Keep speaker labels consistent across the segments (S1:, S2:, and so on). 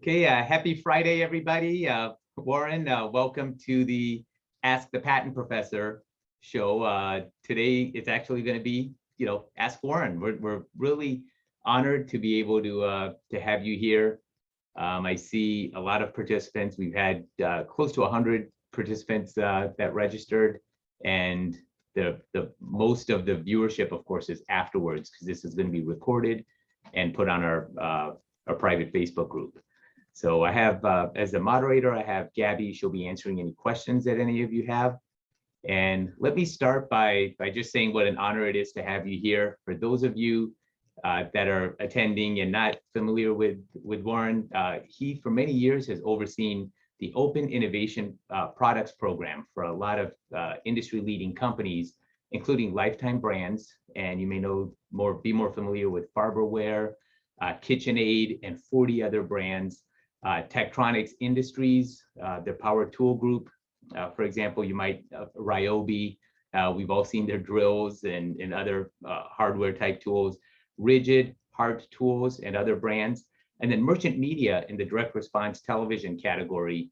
S1: Okay, happy Friday, everybody. Warren, welcome to the Ask the Patent Professor show. Today, it's actually going to be, Ask Warren. We're really honored to be able to have you here. I see a lot of participants. We've had close to 100 participants that registered, and the most of the viewership, of course, is afterwards because this is going to be recorded and put on our private Facebook group. So I have, as the moderator, I have Gabby. She'll be answering any questions that any of you have. And let me start by just saying what an honor it is to have you here. For those of you that are attending and not familiar with Warren, he for many years has overseen the Open Innovation Products Program for a lot of industry-leading companies, including Lifetime Brands. And you may be more familiar with Farberware, KitchenAid, and 40 other brands. Tektronix Industries, their power tool group, for example, you might Ryobi. We've all seen their drills and other hardware type tools. Rigid, Hart Tools, and other brands. And then Merchant Media in the direct response television category,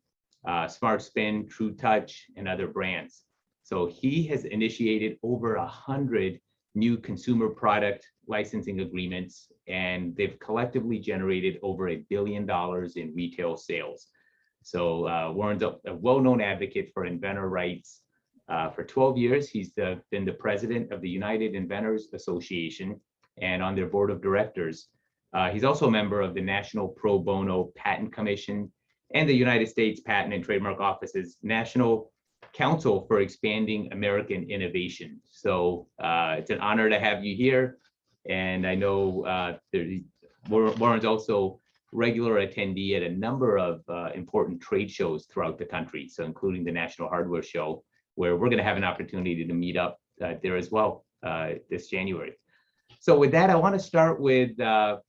S1: Smart Spin, True Touch, and other brands. So he has initiated over 100 new consumer product licensing agreements, and they've collectively generated over $1 billion in retail sales. So Warren's a well-known advocate for inventor rights. For 12 years, he's been the president of the United Inventors Association and on their board of directors. He's also a member of the National Pro Bono Patent Commission and the United States Patent and Trademark Office's National Council for Expanding American Innovation. So it's an honor to have you here. And I know Warren's also regular attendee at a number of important trade shows throughout the country, so including the National Hardware Show, where we're going to have an opportunity to meet up there as well this January. So with that, I want to start with a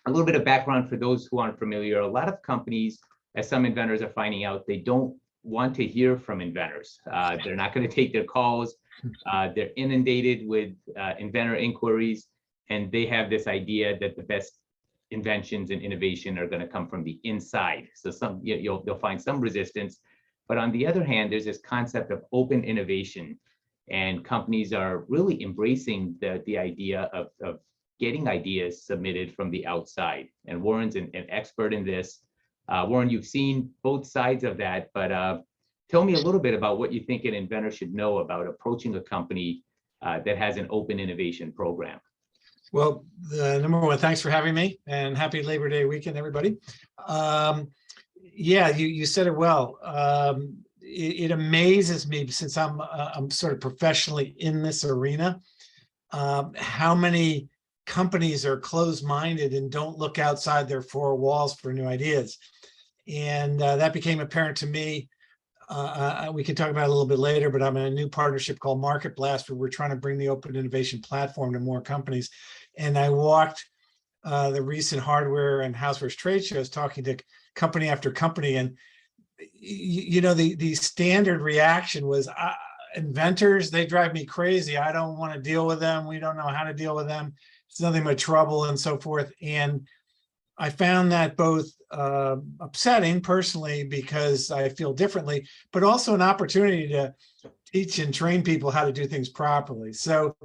S1: little bit of background for those who aren't familiar. A lot of companies, as some inventors are finding out, they don't want to hear from inventors. They're not going to take their calls. They're inundated with inventor inquiries, and they have this idea that the best inventions and innovation are going to come from the inside. So you'll find some resistance. But on the other hand, there's this concept of open innovation, and companies are really embracing the idea of getting ideas submitted from the outside. And Warren's an expert in this. Warren, you've seen both sides of that, but tell me a little bit about what you think an inventor should know about approaching a company that has an open innovation program.
S2: Well, number one, thanks for having me, and happy Labor Day weekend, everybody. Yeah, you said it well. It amazes me, since I'm sort of professionally in this arena, how many companies are closed-minded and don't look outside their four walls for new ideas. And that became apparent to me. We can talk about it a little bit later, but I'm in a new partnership called Market Blast, where we're trying to bring the open innovation platform to more companies. And I walked the recent hardware and housewares trade shows talking to company after company. And, the standard reaction was, inventors, they drive me crazy. I don't want to deal with them. We don't know how to deal with them. It's nothing but trouble and so forth. And I found that both upsetting personally, because I feel differently, but also an opportunity to teach and train people how to do things properly. So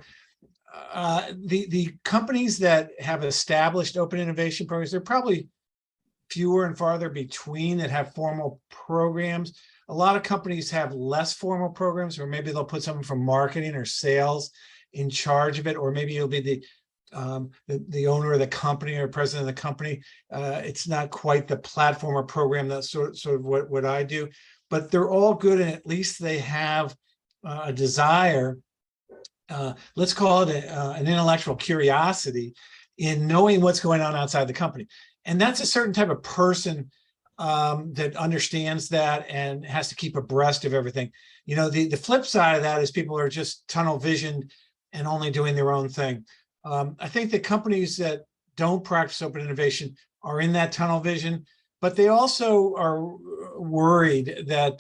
S2: the companies that have established open innovation programs, they're probably fewer and farther between that have formal programs. A lot of companies have less formal programs, or maybe they'll put someone from marketing or sales in charge of it, or maybe it'll be the owner of the company or president of the company. It's not quite the platform or program. That's sort of what I do, but they're all good, and at least they have a desire. Let's call it an intellectual curiosity in knowing what's going on outside the company. And that's a certain type of person that understands that and has to keep abreast of everything. The flip side of that is people are just tunnel visioned and only doing their own thing. I think the companies that don't practice open innovation are in that tunnel vision, but they also are worried that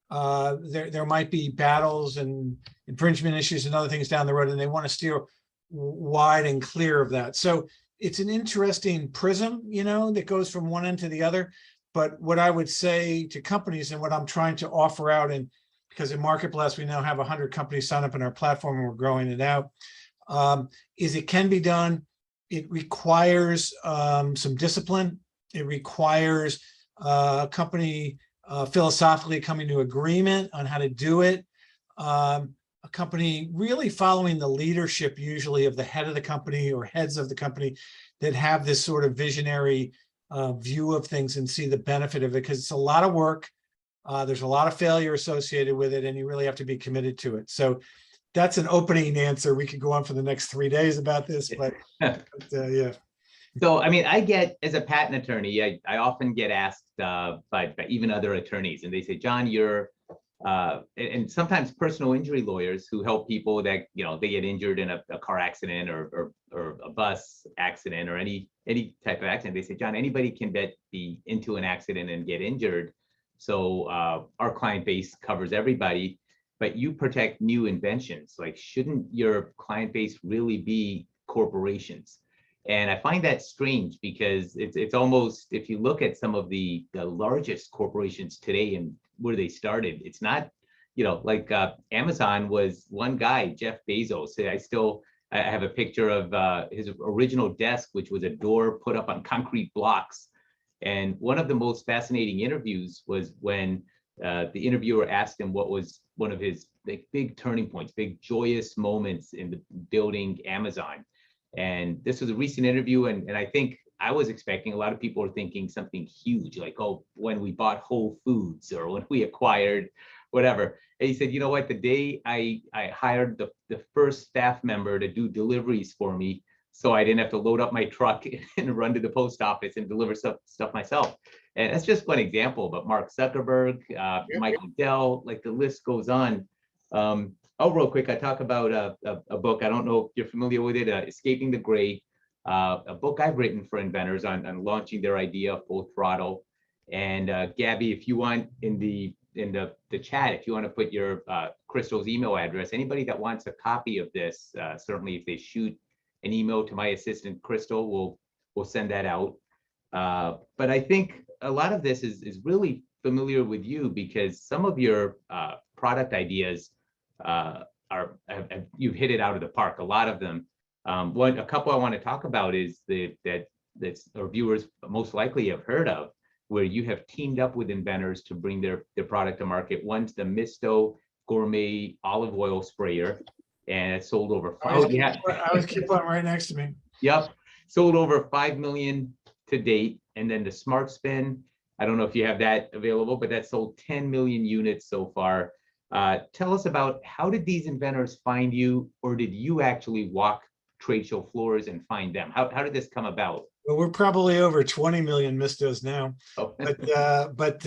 S2: there might be battles and infringement issues and other things down the road, and they want to steer wide and clear of that. So it's an interesting prism, that goes from one end to the other. But what I would say to companies, and what I'm trying to offer out, and because in Marketplace, we now have 100 companies sign up in our platform and we're growing it out, is it can be done. It requires some discipline. It requires a company philosophically coming to agreement on how to do it. A company really following the leadership, usually of the head of the company or heads of the company, that have this sort of visionary view of things and see the benefit of it, because it's a lot of work. There's a lot of failure associated with it, and you really have to be committed to it. So that's an opening answer. We could go on for the next 3 days about this, but yeah.
S1: So, I mean, I get, as a patent attorney, I often get asked by even other attorneys, and they say, John, you're, and sometimes personal injury lawyers who help people that, they get injured in a car accident or a bus accident or any type of accident. They say, John, anybody can be into an accident and get injured. So our client base covers everybody, but you protect new inventions. Like, shouldn't your client base really be corporations? And I find that strange, because it's almost, if you look at some of the largest corporations today and where they started, it's not, like Amazon was one guy, Jeff Bezos. I have a picture of his original desk, which was a door put up on concrete blocks. And one of the most fascinating interviews was when the interviewer asked him what was one of his big turning points, big joyous moments in the building Amazon. And this was a recent interview, and I think I was expecting, a lot of people were thinking something huge, like, oh, when we bought Whole Foods or when we acquired whatever. And he said, you know what, the day I hired the first staff member to do deliveries for me, so I didn't have to load up my truck and run to the post office and deliver stuff myself. And that's just one example, but Mark Zuckerberg, Michael Dell, like the list goes on. Oh, real quick, I talk about a book. I don't know if you're familiar with it, Escaping the Gray, a book I've written for inventors on launching their idea full throttle. And Gabby, if you want, in the chat, if you want to put your Crystal's email address, anybody that wants a copy of this, certainly if they shoot an email to my assistant Crystal, we'll send that out. But I think a lot of this is really familiar with you, because some of your product ideas you've hit it out of the park. A lot of them. A couple I want to talk about is that our viewers most likely have heard of, where you have teamed up with inventors to bring their product to market. One's the Misto Gourmet Olive Oil Sprayer, and it sold over.
S2: I always keep one right next to me.
S1: Yep, sold over 5 million to date. And then the Smart Spin, I don't know if you have that available, but that sold 10 million units so far. Tell us about, how did these inventors find you, or did you actually walk trade show floors and find them? How did this come about?
S2: Well, we're probably over 20 million Mistos now.
S1: Oh.
S2: but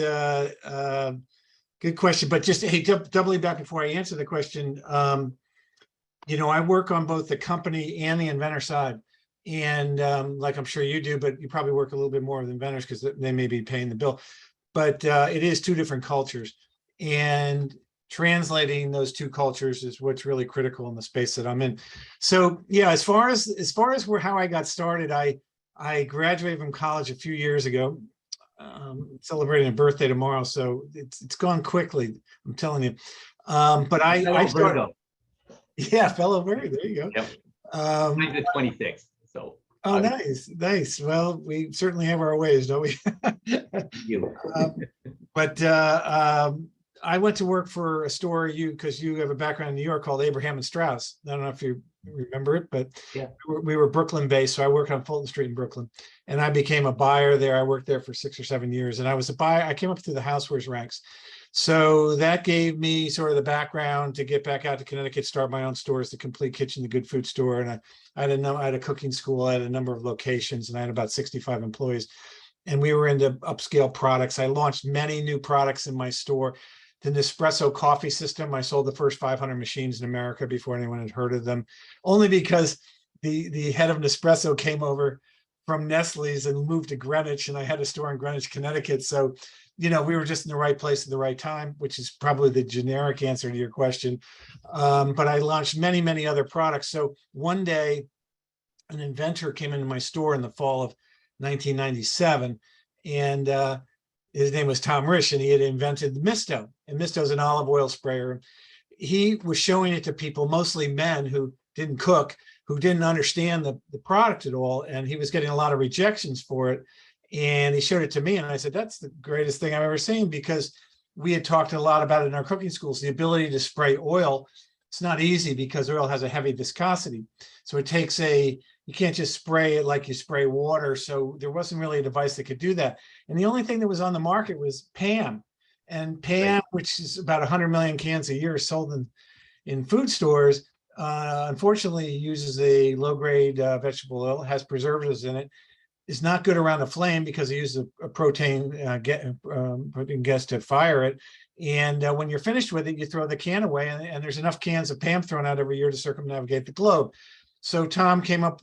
S2: good question. But just, hey, doubling back before I answer the question, I work on both the company and the inventor side. And like I'm sure you do, but you probably work a little bit more with inventors because they may be paying the bill. But it is two different cultures. And translating those two cultures is what's really critical in the space that I'm in. So yeah, as far as how I got started, I graduated from college a few years ago, celebrating a birthday tomorrow. So it's gone quickly, I'm telling you. But I started, yeah, fellow Virgo, there you go.
S1: Yep. I'm the 26th, so.
S2: Oh, nice. Well, we certainly have our ways, don't we? But I went to work for a store, because you have a background in New York, called Abraham and Strauss. I don't know if you remember it, but yeah, we were Brooklyn based. So I worked on Fulton Street in Brooklyn, and I became a buyer there. I worked there for 6 or 7 years, and I was a buyer. I came up through the housewares ranks. So that gave me sort of the background to get back out to Connecticut, start my own stores, the Complete Kitchen, the Good Food Store. And I had a cooking school. I had a number of locations, and I had about 65 employees, and we were into upscale products. I launched many new products in my store. The Nespresso coffee system, I sold the first 500 machines in America before anyone had heard of them, only because the head of Nespresso came over from Nestle's and moved to Greenwich, and I had a store in Greenwich, Connecticut. So, we were just in the right place at the right time, which is probably the generic answer to your question. But I launched many, many other products. So one day an inventor came into my store in the fall of 1997, and his name was Tom Risch, and he had invented Misto, and Misto is an olive oil sprayer. He was showing it to people, mostly men who didn't cook, who didn't understand the product at all, and he was getting a lot of rejections for it. And he showed it to me, and I said, that's the greatest thing I've ever seen, because we had talked a lot about it in our cooking schools, the ability to spray oil. It's not easy because oil has a heavy viscosity. So it takes you can't just spray it like you spray water. So there wasn't really a device that could do that. And the only thing that was on the market was PAM. And PAM, right, which is about 100 million cans a year sold in food stores, unfortunately uses a low-grade vegetable oil, has preservatives in it, is not good around a flame because it uses a protein gas to fire it. And when you're finished with it, you throw the can away, and there's enough cans of PAM thrown out every year to circumnavigate the globe. So Tom came up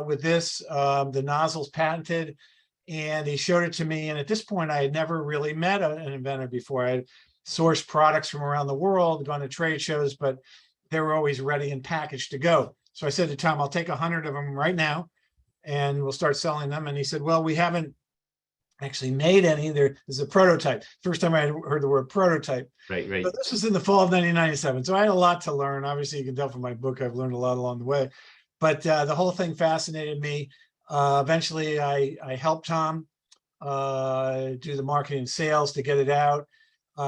S2: with this, the nozzle's patented, and he showed it to me. And at this point, I had never really met an inventor before. I had sourced products from around the world, gone to trade shows, but they were always ready and packaged to go. So I said to Tom, I'll take 100 of them right now, and we'll start selling them. And he said, well, we haven't actually made any. There is a prototype. First time I had heard the word prototype.
S1: Right, right.
S2: So this was in the fall of 1997. So I had a lot to learn. Obviously, you can tell from my book, I've learned a lot along the way. But the whole thing fascinated me. Eventually, I helped Tom do the marketing and sales to get it out.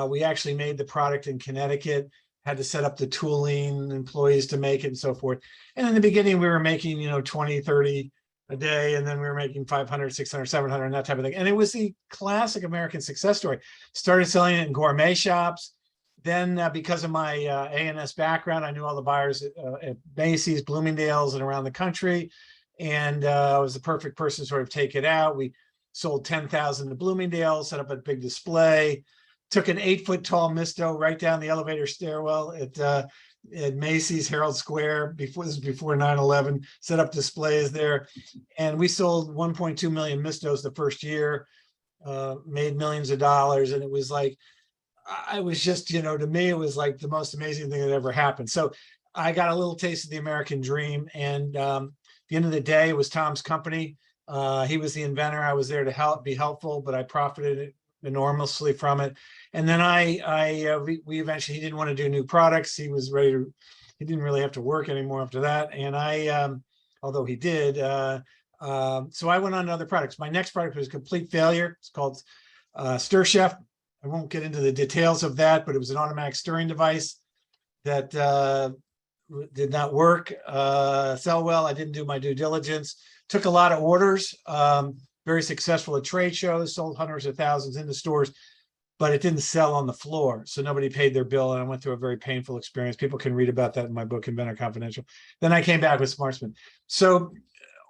S2: We actually made the product in Connecticut, had to set up the tooling, employees to make it, and so forth. And in the beginning, we were making, 20, 30 a day, and then we were making 500, 600, 700, and that type of thing. And it was the classic American success story. Started selling it in gourmet shops. Then because of my A&S background, I knew all the buyers at Macy's, Bloomingdale's, and around the country. And I was the perfect person to sort of take it out. We sold 10,000 to Bloomingdale's, set up a big display, took an 8-foot tall Misto right down the elevator stairwell at Macy's Herald Square. Before 9/11, set up displays there. And we sold 1.2 million Mistos the first year, made millions of dollars. And it was like, I was just, to me, it was like the most amazing thing that ever happened. So I got a little taste of the American dream. And at the end of the day, it was Tom's company. He was the inventor. I was there to be helpful, but I profited enormously from it. And then we eventually, he didn't want to do new products. He was ready to, he didn't really have to work anymore after that. And although he did, so I went on to other products. My next product was a complete failure. It's called Stir Chef. I won't get into the details of that, but it was an automatic stirring device that did not work, sell well. I didn't do my due diligence. Took a lot of orders, very successful at trade shows, sold hundreds of thousands into stores, but it didn't sell on the floor. So nobody paid their bill, and I went through a very painful experience. People can read about that in my book, Inventor Confidential. Then I came back with Smartsman. So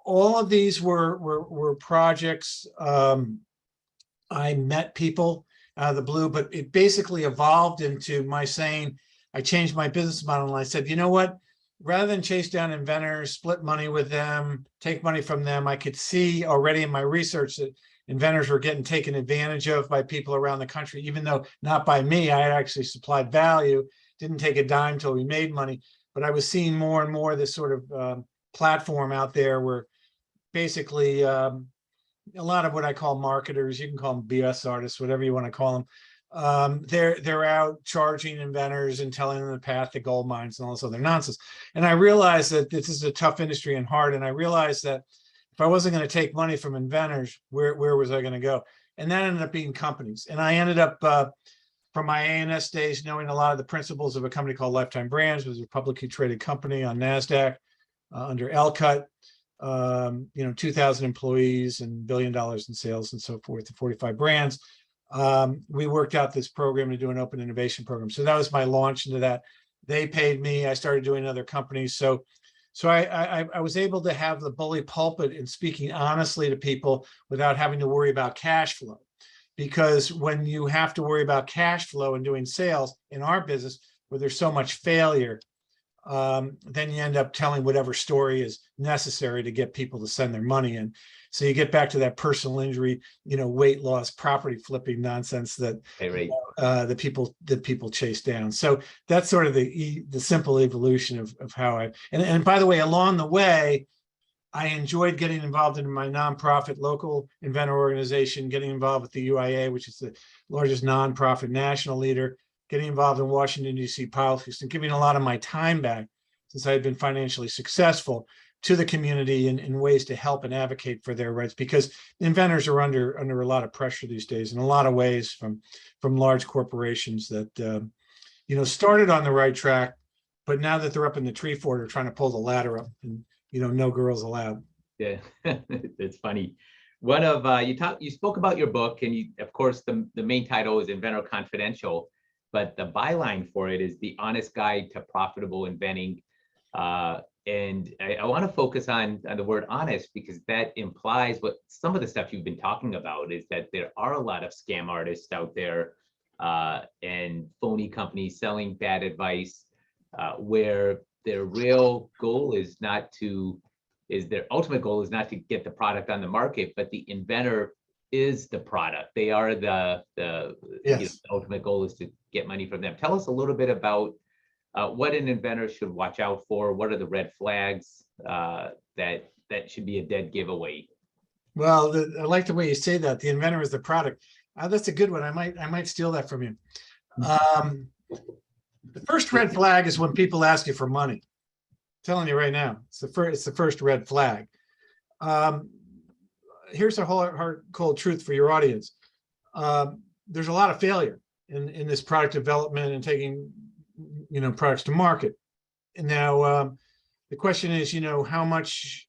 S2: all of these were projects. I met people out of the blue, but it basically evolved into my saying, I changed my business model, and I said, you know what? Rather than chase down inventors, split money with them, take money from them, I could see already in my research that inventors were getting taken advantage of by people around the country, even though not by me. I had actually supplied value, didn't take a dime till we made money. But I was seeing more and more this sort of platform out there where basically a lot of what I call marketers, you can call them BS artists, whatever you want to call them. They're out charging inventors and telling them the path to gold mines and all this other nonsense. And I realized that this is a tough industry and hard. And I realized that if I wasn't going to take money from inventors, where was I going to go? And that ended up being companies. And I ended up from my A&S days knowing a lot of the principles of a company called Lifetime Brands, which was a publicly traded company on NASDAQ under Elcut. 2,000 employees and $1 billion in sales and so forth, 45 brands. We worked out this program to do an open innovation program. So that was my launch into that. They paid me. I started doing other companies. So I was able to have the bully pulpit and speaking honestly to people without having to worry about cash flow. Because when you have to worry about cash flow and doing sales in our business, where there's so much failure, then you end up telling whatever story is necessary to get people to send their money in. So you get back to that personal injury, weight loss, property flipping nonsense that the people chase down. So that's sort of the simple evolution of how and by the way, along the way, I enjoyed getting involved in my nonprofit local inventor organization, getting involved with the UIA, which is the largest nonprofit national leader, getting involved in Washington, D.C. politics, and giving a lot of my time back, since I had been financially successful, to the community in ways to help and advocate for their rights, because inventors are under a lot of pressure these days in a lot of ways from large corporations that started on the right track, but now that they're up in the tree fort, are trying to pull the ladder up, and no girls allowed.
S1: Yeah, it's funny. One of you spoke about your book, and of course the main title is Inventor Confidential, but the byline for it is The Honest Guide to Profitable Inventing. And I want to focus on the word honest, because that implies what some of the stuff you've been talking about is, that there are a lot of scam artists out there and phony companies selling bad advice, where their real goal is their ultimate goal is not to get the product on the market, but the inventor is the product. They are the
S2: Yes.
S1: the ultimate goal is to get money from them. Tell us a little bit about what an inventor should watch out for. What are the red flags that should be a dead giveaway?
S2: Well, I like the way you say that. The inventor is the product. That's a good one. I might steal that from you. The first red flag is when people ask you for money. I'm telling you right now, it's the first red flag. Here's a hard, cold truth for your audience. There's a lot of failure in this product development and taking products to market. And now the question is, how much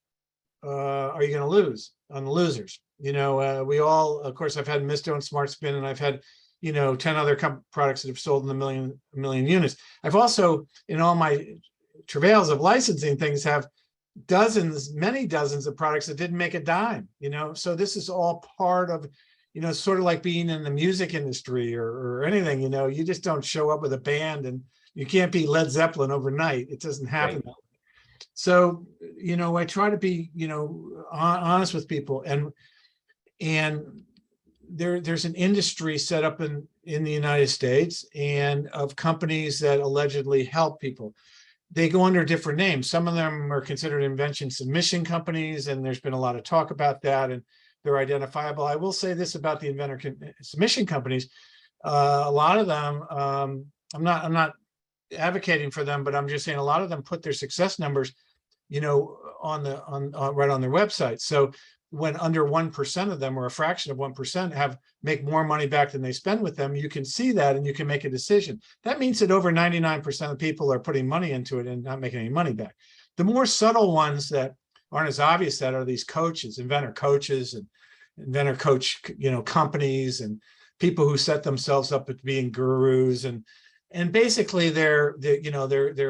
S2: are you going to lose on the losers? We all, of course, I've had Misto and Smart Spin, and I've had 10 other products that have sold in a million units. I've also, in all my travails of licensing things, have many dozens of products that didn't make a dime. So this is all part of, sort of like being in the music industry or anything. You just don't show up with a band, and you can't be Led Zeppelin overnight. It doesn't happen. Right. So I try to be honest with people, and there's an industry set up in the United States, and of companies that allegedly help people. They go under different names. Some of them are considered invention submission companies, and there's been a lot of talk about that, and they're identifiable. I will say this about the inventor submission companies: a lot of them, I'm not advocating for them, but I'm just saying a lot of them put their success numbers, right on their website. So when under 1% of them, or a fraction of 1%, make more money back than they spend with them, you can see that and you can make a decision. That means that over 99% of people are putting money into it and not making any money back. The more subtle ones that aren't as obvious that are these coaches, inventor coaches, and inventor coach, companies, and people who set themselves up as being gurus, and basically they're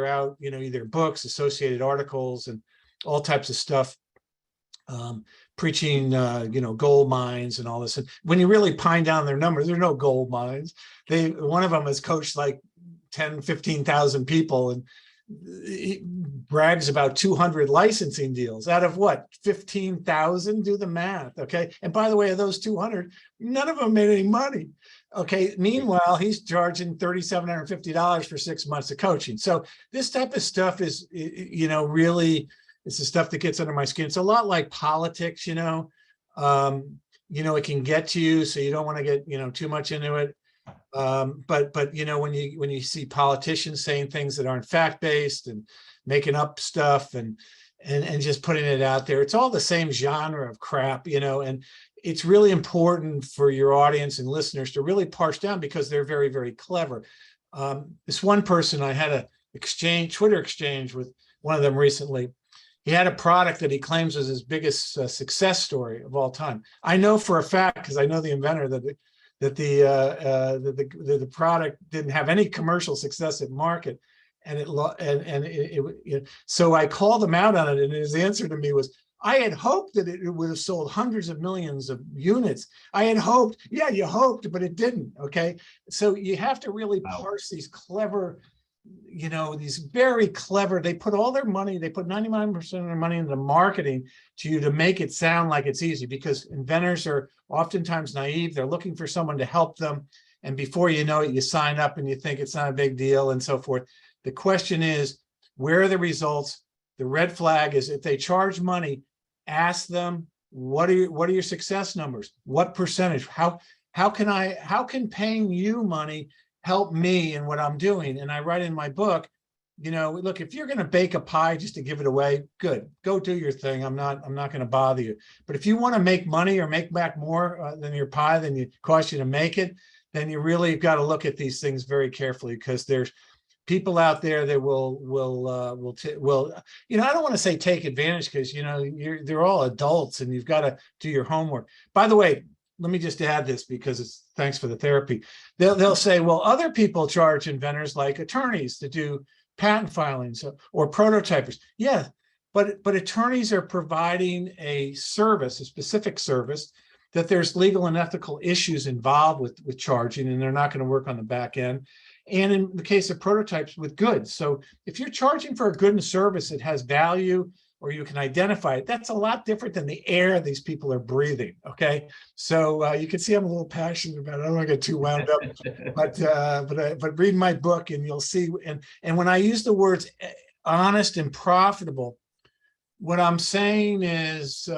S2: out, either books, associated articles, and all types of stuff, preaching, gold mines and all this. And when you really pine down their numbers, there's no gold mines. One of them has coached like 10, 15,000 people, and he brags about 200 licensing deals out of what, 15,000? Do the math, okay? And by the way, of those 200, none of them made any money. Okay. Meanwhile, he's charging $3,750 for 6 months of coaching. So this type of stuff is, really, it's the stuff that gets under my skin. It's a lot like politics, it can get to you, so you don't want to get, too much into it. But when you see politicians saying things that aren't fact-based and making up stuff and just putting it out there, it's all the same genre of crap, and it's really important for your audience and listeners to really parse down, because they're very, very clever. This one person, I had a Twitter exchange with one of them recently. He had a product that he claims was his biggest success story of all time. I know for a fact, because I know the inventor, that the product didn't have any commercial success at market, and so I called him out on it, and his answer to me was, I had hoped that it would have sold hundreds of millions of units. I had hoped, yeah, you hoped, but it didn't. Okay, so you have to really parse these clever, these very clever. They put all their money, they put 99% of their money into marketing to make it sound like it's easy, because inventors are oftentimes naive. They're looking for someone to help them, and before you know it, you sign up and you think it's not a big deal, and so forth. The question is, where are the results? The red flag is if they charge money, ask them, what are your success numbers? What percentage? How can paying you money help me in what I'm doing? And I write in my book, look, if you're going to bake a pie just to give it away, good, go do your thing. I'm not going to bother you. But if you want to make money or make back more than your pie than it costs you to make it, then you really got to look at these things very carefully, because there's people out there that will I don't want to say take advantage, because they're all adults and you've got to do your homework. By the way, let me just add this, because it's thanks for the therapy. They'll say, well, other people charge inventors like attorneys to do patent filings or prototypers. Yeah, but attorneys are providing a service, a specific service, that there's legal and ethical issues involved with charging, and they're not going to work on the back end. And in the case of prototypes, with goods. So if you're charging for a good and service that has value, or you can identify it, that's a lot different than the air these people are breathing. Okay, so you can see I'm a little passionate about it. I don't want to get too wound up, but read my book and you'll see. And when I use the words honest and profitable, what I'm saying is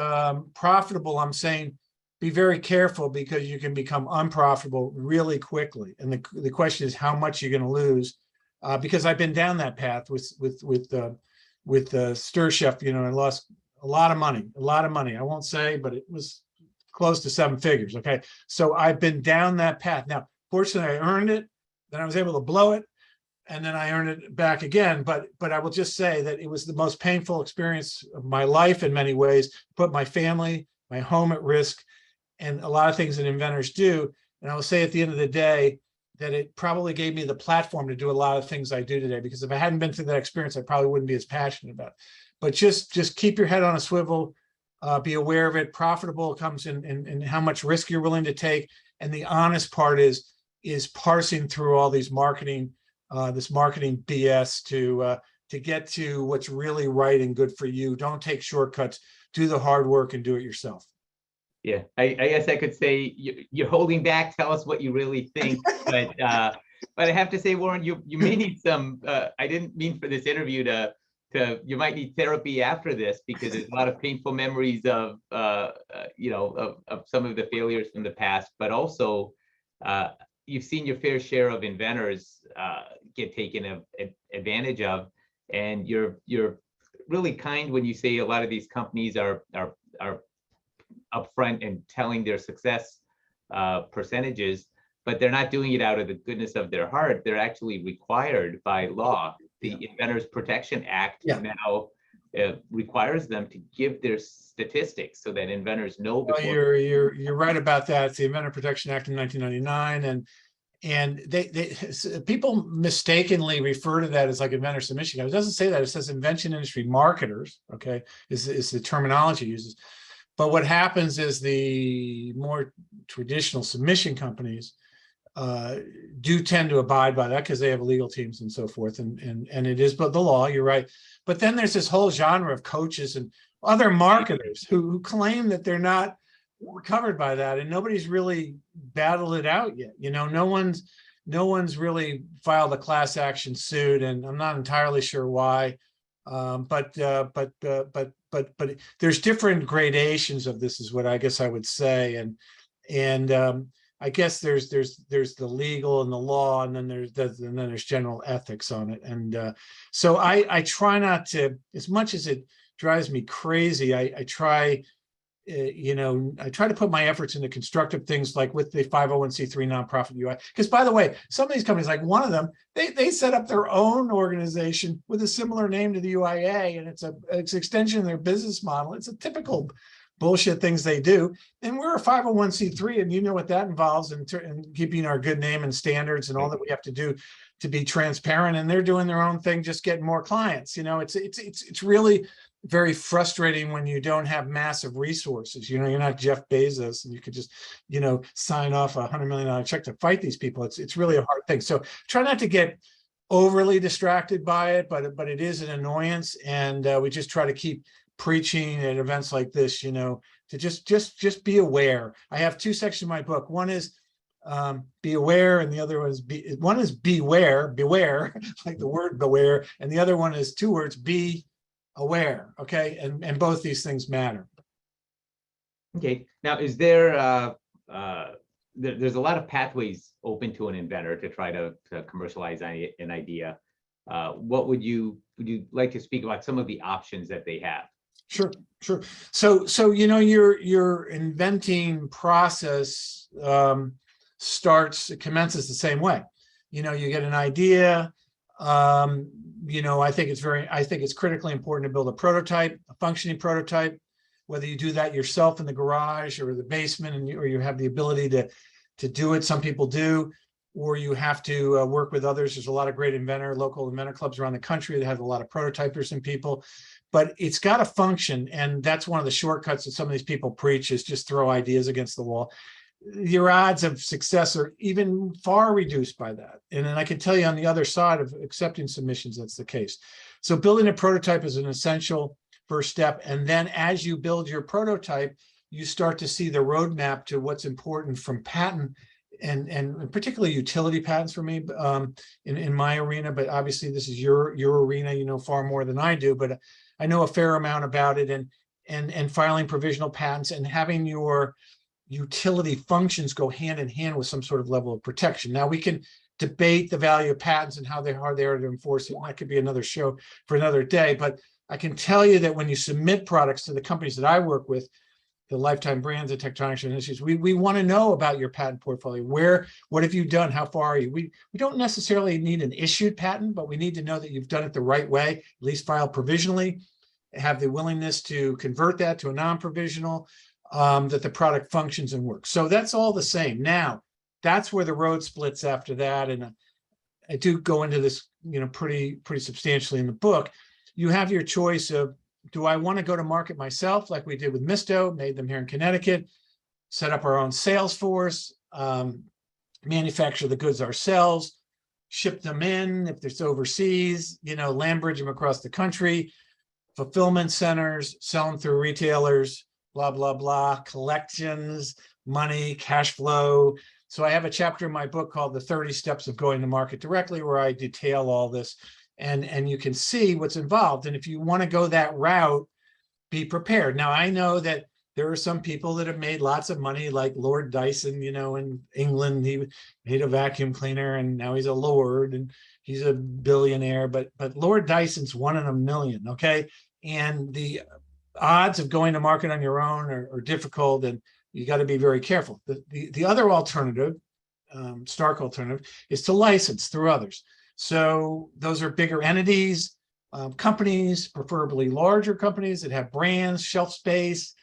S2: profitable. I'm saying be very careful, because you can become unprofitable really quickly. And the question is how much you're going to lose, because I've been down that path with Stir Chef. I lost a lot of money. I won't say, but it was close to 7 figures. Okay, so I've been down that path. Now, fortunately, I earned it. Then I was able to blow it, and then I earned it back again. But I will just say that it was the most painful experience of my life in many ways. Put my family, my home at risk, and a lot of things that inventors do. And I will say at the end of the day that it probably gave me the platform to do a lot of things I do today, because if I hadn't been through that experience, I probably wouldn't be as passionate about it. But just keep your head on a swivel, be aware of it. Profitable comes in how much risk you're willing to take. And the honest part is parsing through all these this marketing BS to get to what's really right and good for you. Don't take shortcuts, do the hard work and do it yourself.
S1: Yeah, I guess I could say you're holding back. Tell us what you really think. But I have to say, Warren, you may need some. I didn't mean for this interview to. You might need therapy after this, because there's a lot of painful memories of of some of the failures from the past. But also, you've seen your fair share of inventors get taken advantage of, and you're really kind when you say a lot of these companies are upfront and telling their success percentages, but they're not doing it out of the goodness of their heart. They're actually required by law. The Inventors Protection Act now requires them to give their statistics so that inventors know.
S2: Before. You're right about that. It's the Inventor Protection Act in 1999, and they people mistakenly refer to that as like inventor submission. It doesn't say that. It says invention industry marketers. Okay, is the terminology it uses. But what happens is the more traditional submission companies do tend to abide by that, because they have legal teams and so forth, and it is but the law. You're right. But then there's this whole genre of coaches and other marketers who claim that they're not covered by that, and nobody's really battled it out yet. No one's really filed a class action suit, and I'm not entirely sure why. But there's different gradations of this, is what I guess I would say, and I guess there's the legal and the law, and then there's general ethics on it, and so I try not to, as much as it drives me crazy, I try. I try to put my efforts into constructive things, like with the 501c3 nonprofit UI. Because, by the way, some of these companies, like one of them, they set up their own organization with a similar name to the UIA, and it's an extension of their business model. It's a typical bullshit things they do. And we're a 501c3, and you know what that involves in keeping our good name and standards and all that we have to do to be transparent. And they're doing their own thing, just getting more clients. It's really very frustrating when you don't have massive resources. You're not Jeff Bezos, and you could just, sign off $100 million check to fight these people. It's really a hard thing. So try not to get overly distracted by it, but it is an annoyance, and we just try to keep preaching at events like this, to just be aware. I have 2 sections of my book. One is be aware, and the other one is beware, like the word beware, and the other one is 2 words, be aware. Okay, and both these things matter.
S1: Okay. Now, is there there's a lot of pathways open to an inventor to try to commercialize an idea. What would you like to speak about some of the options that they have?
S2: Sure, sure. So your inventing process commences the same way. You get an idea. I think it's critically important to build a prototype, a functioning prototype. Whether you do that yourself in the garage or the basement, or you have the ability to do it. Some people do, or you have to work with others. There's a lot of great local inventor clubs around the country that have a lot of prototypers and people. But it's got to function, and that's one of the shortcuts that some of these people preach, is just throw ideas against the wall. Your odds of success are even far reduced by that. And then I can tell you on the other side of accepting submissions, that's the case. So building a prototype is an essential first step. And then as you build your prototype, you start to see the roadmap to what's important from patent and particularly utility patents for me in my arena. But obviously this is your arena, far more than I do, but I know a fair amount about it, and filing provisional patents and having your utility functions go hand in hand with some sort of level of protection. Now we can debate the value of patents and how hard they are to enforce it. That could be another show for another day, but I can tell you that when you submit products to the companies that I work with, the Lifetime Brands and Tectonics and Issues, we want to know about your patent portfolio. What have you done? How far are you? We don't necessarily need an issued patent, but we need to know that you've done it the right way, at least file provisionally, have the willingness to convert that to a non-provisional, that the product functions and works. So that's all the same. Now, that's where the road splits after that. And I do go into this, pretty substantially in the book. You have your choice of, do I want to go to market myself, like we did with Misto, made them here in Connecticut, set up our own sales force, manufacture the goods ourselves, ship them in if it's overseas, land bridge them across the country, fulfillment centers, sell them through retailers, blah, blah, blah, collections, money, cash flow. So I have a chapter in my book called The 30 Steps of Going to Market Directly, where I detail all this, and you can see what's involved. And if you want to go that route, be prepared. Now, I know that there are some people that have made lots of money, like Lord Dyson, in England. He made a vacuum cleaner and now he's a lord and he's a billionaire, but Lord Dyson's 1 in a million, okay? And the odds of going to market on your own are difficult, and you got to be very careful. The other alternative, stark alternative, is to license through others. So those are bigger entities, companies, preferably larger companies that have brands, shelf space.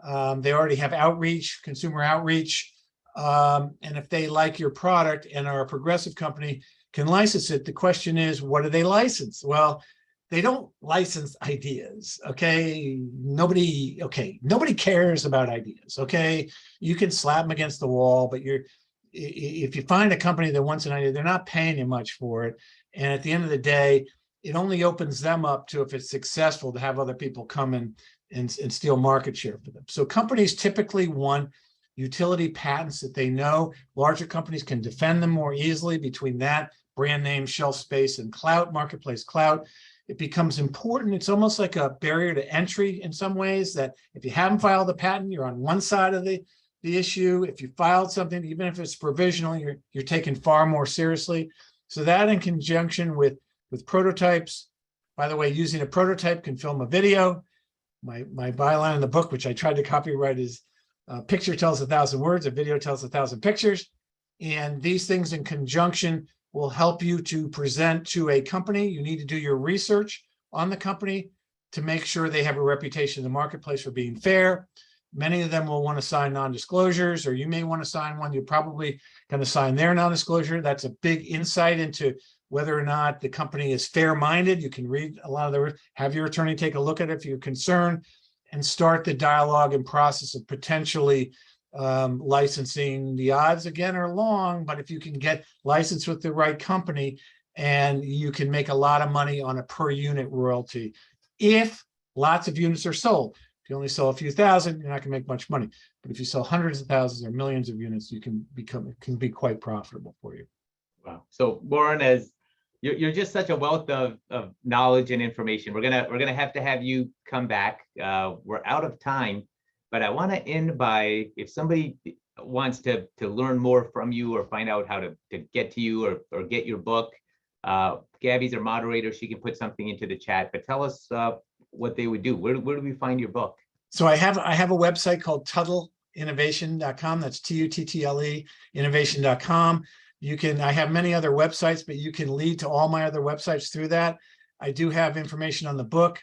S2: They already have outreach, consumer outreach. And if they like your product and are a progressive company, can license it. The question is, what do they license? Well, they don't license ideas, okay? Nobody cares about ideas, okay? You can slap them against the wall, but if you find a company that wants an idea, they're not paying you much for it. And at the end of the day, it only opens them up to, if it's successful, to have other people come and steal market share for them. So companies typically want utility patents that they know. Larger companies can defend them more easily between that, brand name, shelf space, and clout, marketplace clout. It becomes important. It's almost like a barrier to entry in some ways, that if you haven't filed a patent, you're on one side of the issue. If you filed something, even if it's provisional, you're taken far more seriously. So that, in conjunction with prototypes, by the way, using a prototype can film a video. My byline in the book, which I tried to copyright, is a picture tells 1,000 words, a video tells 1,000 pictures. And these things in conjunction will help you to present to a company. You need to do your research on the company to make sure they have a reputation in the marketplace for being fair. Many of them will want to sign non-disclosures, or you may want to sign one. You're probably going to sign their non-disclosure. That's a big insight into whether or not the company is fair-minded. You can read a lot of the, have your attorney take a look at it if you're concerned, and start the dialogue and process of potentially licensing. The odds, again, are long, but if you can get licensed with the right company, and you can make a lot of money on a per unit royalty if lots of units are sold. If you only sell a few thousand, you're not going to make much money. But if you sell hundreds of thousands or millions of units, it can be quite profitable for you.
S1: Wow. So Warren, as you're just such a wealth of knowledge and information, we're gonna have to have you come back. We're out of time, But I want to end by, if somebody wants to learn more from you or find out how to get to you or get your book, Gabby's our moderator. She can put something into the chat, but tell us what they would do. Where do we find your book?
S2: So I have a website called tuttleinnovation.com. That's Tuttle innovation.com. I have many other websites, but you can lead to all my other websites through that. I do have information on the book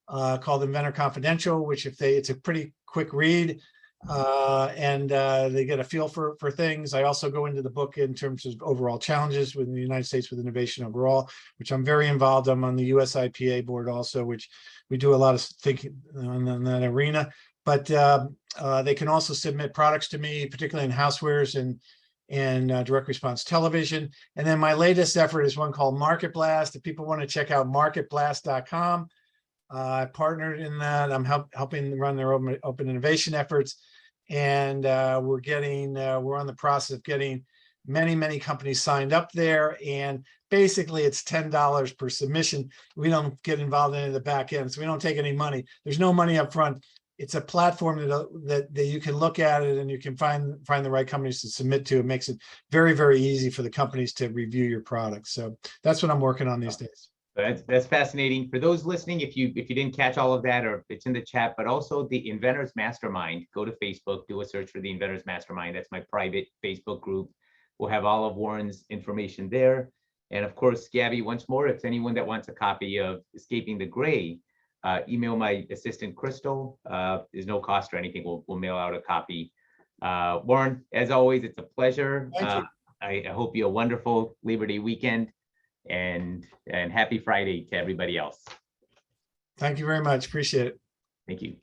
S2: called Inventor Confidential, which it's a pretty quick read and they get a feel for things. I also go into the book in terms of overall challenges within the United States with innovation overall, which I'm very involved. I'm on the US IPA board also, which we do a lot of thinking in that arena. But they can also submit products to me, particularly in housewares and direct response television. And then my latest effort is one called Market Blast. If people want to check out marketblast.com, I partnered in that. I'm helping run their open innovation efforts. And we're on the process of getting many companies signed up there. And basically it's $10 per submission. We don't get involved in any of the back end, so we don't take any money. There's no money up front. It's a platform that you can look at it and you can find the right companies to submit to. It makes it very easy for the companies to review your products. So that's what I'm working on these days.
S1: That's fascinating. For those listening, if you didn't catch all of that, or it's in the chat, but also the Inventors Mastermind, go to Facebook, do a search for the Inventors Mastermind. That's my private Facebook group. We'll have all of Warren's information there. And of course, Gabby, once more, if anyone that wants a copy of Escaping the Gray, email my assistant, Crystal. There's no cost or anything. We'll mail out a copy. Warren, as always, it's a pleasure. I hope you a wonderful Labor Day weekend. And happy Friday to everybody else.
S2: Thank you very much. Appreciate it.
S1: Thank you.